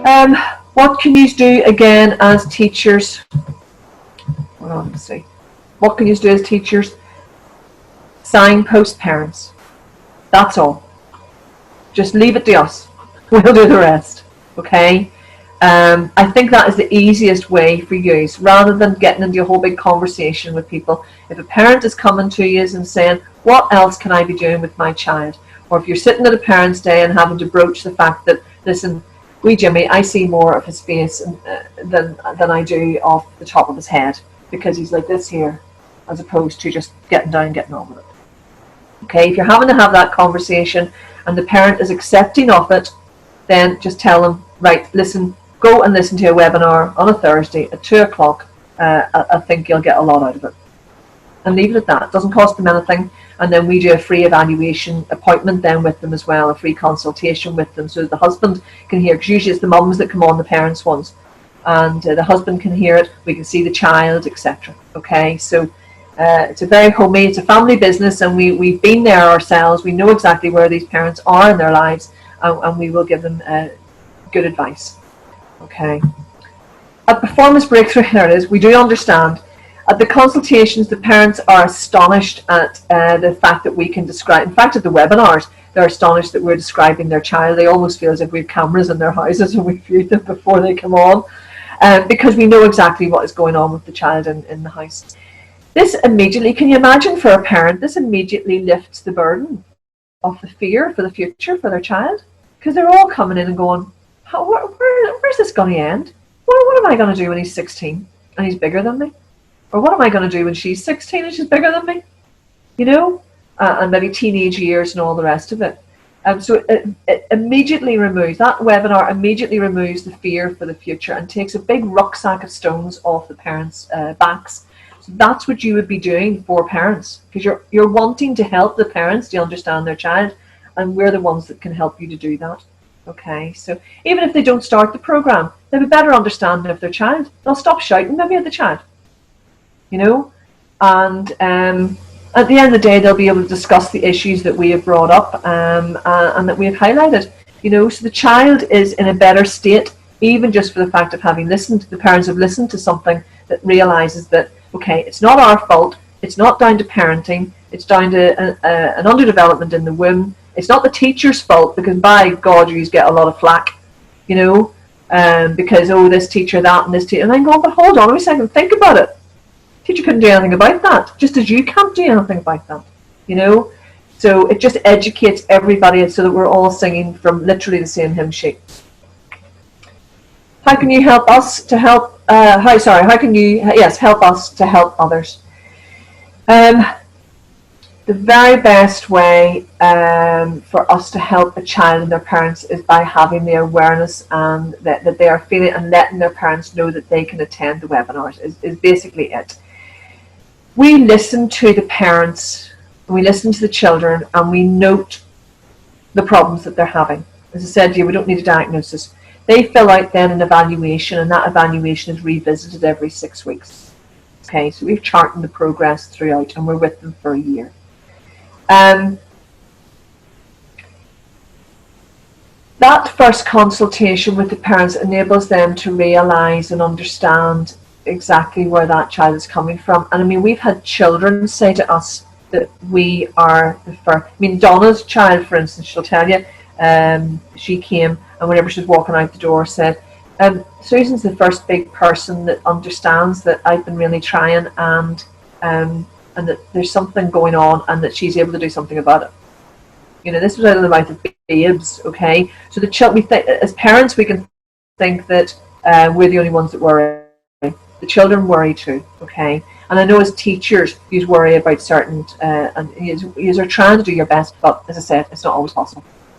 Um, what can you do again as teachers? Hold on, let's see. What can you do as teachers? Signpost parents. That's all. Just leave it to us. We'll do the rest. Okay? I think that is the easiest way for you, rather than getting into a whole big conversation with people. If a parent is coming to you and saying, what else can I be doing with my child? Or if you're sitting at a parent's day and having to broach the fact that, listen, wee Jimmy, I see more of his face than I do off the top of his head, because he's like this here, as opposed to just getting down and getting on with it. Okay, if you're having to have that conversation and the parent is accepting of it, then just tell them, right, listen, go and listen to a webinar on a Thursday at 2 o'clock. I think you'll get a lot out of it. And leave it at that. It doesn't cost them anything. And then we do a free evaluation appointment then with them as well, a free consultation with them, so the husband can hear, because usually it's the mums that come on, the parents ones. And the husband can hear it, we can see the child, etc. Okay, so it's a very homey, it's a family business, and we've been there ourselves. We know exactly where these parents are in their lives, and we will give them good advice. Okay. At Performance Breakthrough, there it is, we do understand. At the consultations, the parents are astonished at the fact that we can describe, in fact, at the webinars, they're astonished that we're describing their child. They almost feel as if we have cameras in their houses and we've viewed them before they come on, because we know exactly what is going on with the child in the house. This immediately, can you imagine for a parent, this immediately lifts the burden of the fear for the future for their child, because they're all coming in and going, where's this going to end? What am I going to do when he's 16 and he's bigger than me? Or what am I going to do when she's 16 and she's bigger than me? You know, and maybe teenage years and all the rest of it. So it immediately removes, that webinar immediately removes the fear for the future and takes a big rucksack of stones off the parents' backs. So that's what you would be doing for parents, because you're wanting to help the parents to understand their child, and we're the ones that can help you to do that. Okay, so even if they don't start the program, they have a better understanding of their child. They'll stop shouting maybe at the child, you know, and at the end of the day, they'll be able to discuss the issues that we have brought up and that we have highlighted, you know, so the child is in a better state, even just for the fact of having listened. The parents have listened to something that realizes that, okay, it's not our fault, it's not down to parenting, it's down to an underdevelopment in the womb. It's not the teacher's fault, because by God, you get a lot of flack, you know, because, oh, this teacher, that, and this teacher. And I'm going, but hold on a second, think about it. The teacher couldn't do anything about that, just as you can't do anything about that, you know. So it just educates everybody so that we're all singing from literally the same hymn sheet. How can you help us to help, how can you, yes, help us to help others? The very best way for us to help a child and their parents is by having the awareness and that they are feeling, and letting their parents know that they can attend the webinars is basically it. We listen to the parents, we listen to the children, and we note the problems that they're having. As I said to you, we don't need a diagnosis. They fill out then an evaluation, and that evaluation is revisited every 6 weeks. Okay, so we've charted the progress throughout, and we're with them for a year. That first consultation with the parents enables them to realise and understand exactly where that child is coming from. And I mean, we've had children say to us that we are the first. I mean, Donna's child, for instance, she'll tell you, she came, and whenever she was walking out the door said, Susan's the first big person that understands that I've been really trying, and that there's something going on, and that she's able to do something about it. You know, this was out of the mouth of babes, okay? So the child, as parents, we can think that we're the only ones that worry. The children worry too, okay? And I know as teachers, you worry about certain, and you are trying to do your best, but as I said, it's not always possible.